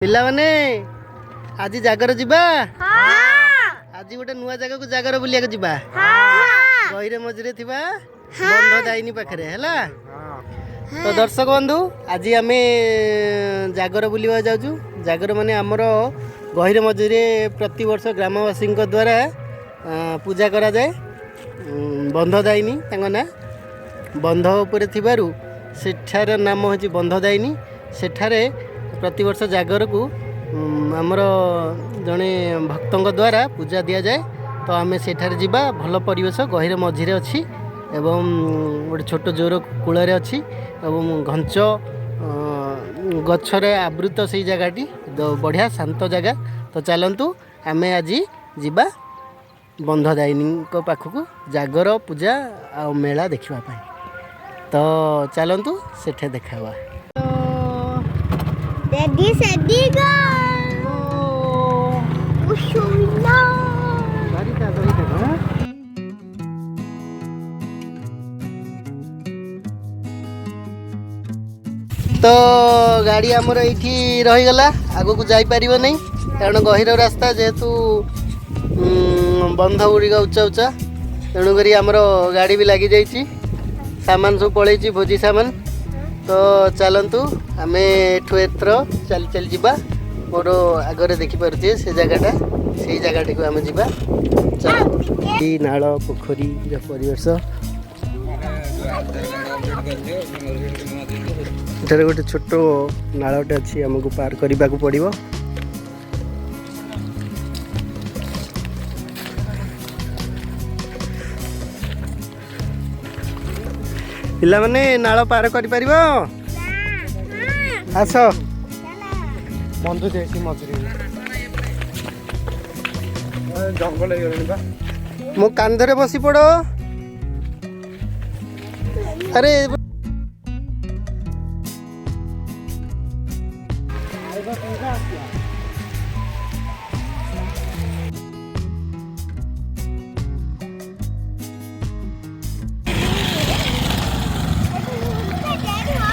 पिला माने आज जागर जीवा आज गोटे नुआ जगह को जागर बुलिया जीवा गहिरे मझिरे थिबा बंध दाइनी पाखरे हैला। तो दर्शक बंधु आज आम जागर बुलवा जाऊँ। जागर माने आमर गहिरे मझिरे प्रति वर्ष ग्रामवासी द्वारा पूजा करा जाए। बंध दाइनी ना बंध उपरे थिबारु सेठार नाम होची बंध दाइनी। सेठारे प्रति वर्ष जागर को आमर जड़े भक्तों द्वारा पूजा दि जाए। तो आम सेठार जीवा भल परिवेश गहिरे मझिरे अच्छी एवं गोटे छोट जोर कूल अच्छी एवं घंच गछरे आवृत से जगहटी बढ़िया शांत जगह। तो चलतु आम आज जीवा बंध दाइनी पाखक जागर पूजा आ मेला देखापी। तो चलतु सेठे देखा। Ready, steady, go! तो गाड़ी आमर ये रहीगला आग को जापर नहीं कारण गहिर रास्ता जेहेतु बंध गुड़िक उच्चा उच्चा तेणुक आमर गाड़ी भी लगी जाइए सामान सब पलैची भोजी सामान। तो चलतु आम एठू एथर चल चल जीवा मोर आगे देखिपे से जगहटा से जगहटी को आम जीवा। चल नाल पोखरी परिवेश एठार गोटे छोट नालटे अच्छी आमको पार करने को पड़ो। पिला माने नाल पार कर पार आस बंधु देखी मझे जंगल मो कांधरे बसी पड़। अरे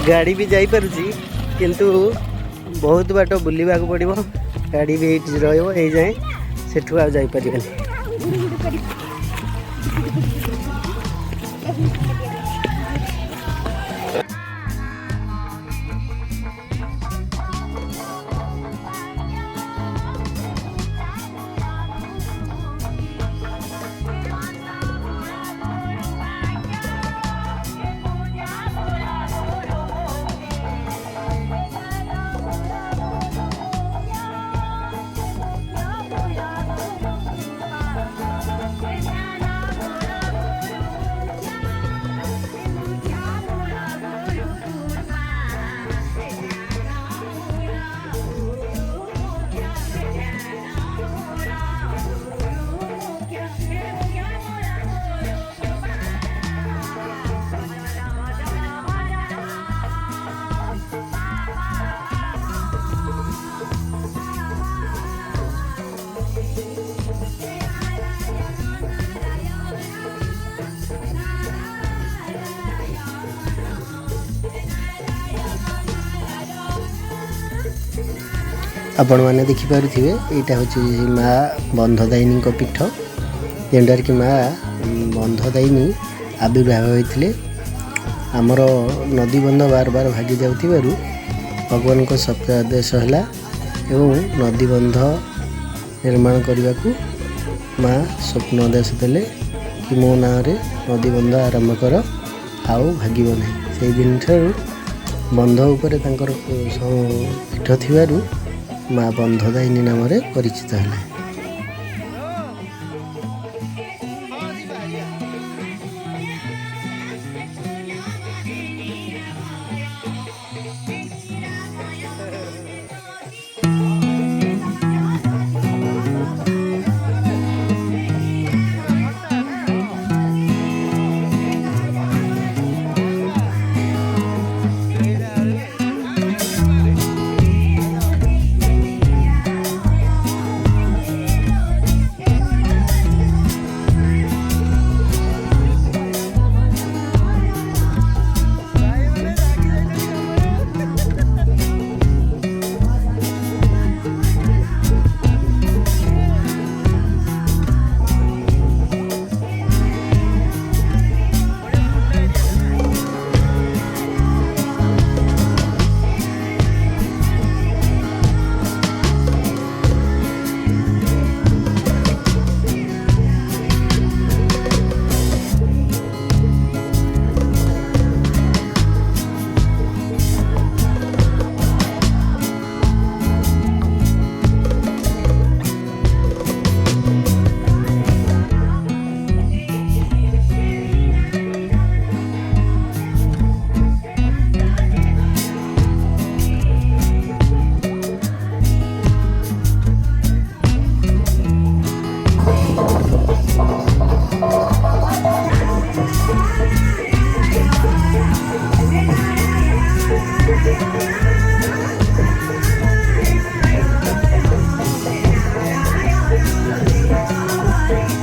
गाड़ी भी जाई पारुची किंतु बहुत बाट बुलवा को पड़ो। गाड़ी भी रही जाए सेठू आ जाई परिबनी। आपण मैंने देखिपारे यहाँ हूँ माँ बंधदायिनी पीठ जेनटार कि माँ बंधदायिनी आविर्भाव होते आमर नदी बंध बार बार भागी जाऊँ भगवान को सप्ताह आदेश है एवं नदी बंध निर्माण करने को माँ स्वप्न आदेश देले कि मो ना नदी बंध आरंभ कर आउ भाग ना से दिन बंध उपर पीठ थी माँ बंधदायिनी नाम परिचित है।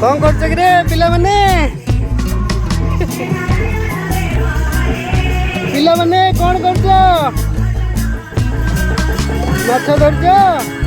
कौन कर रे पिला माने पिला माने कौन कर माछ धरछ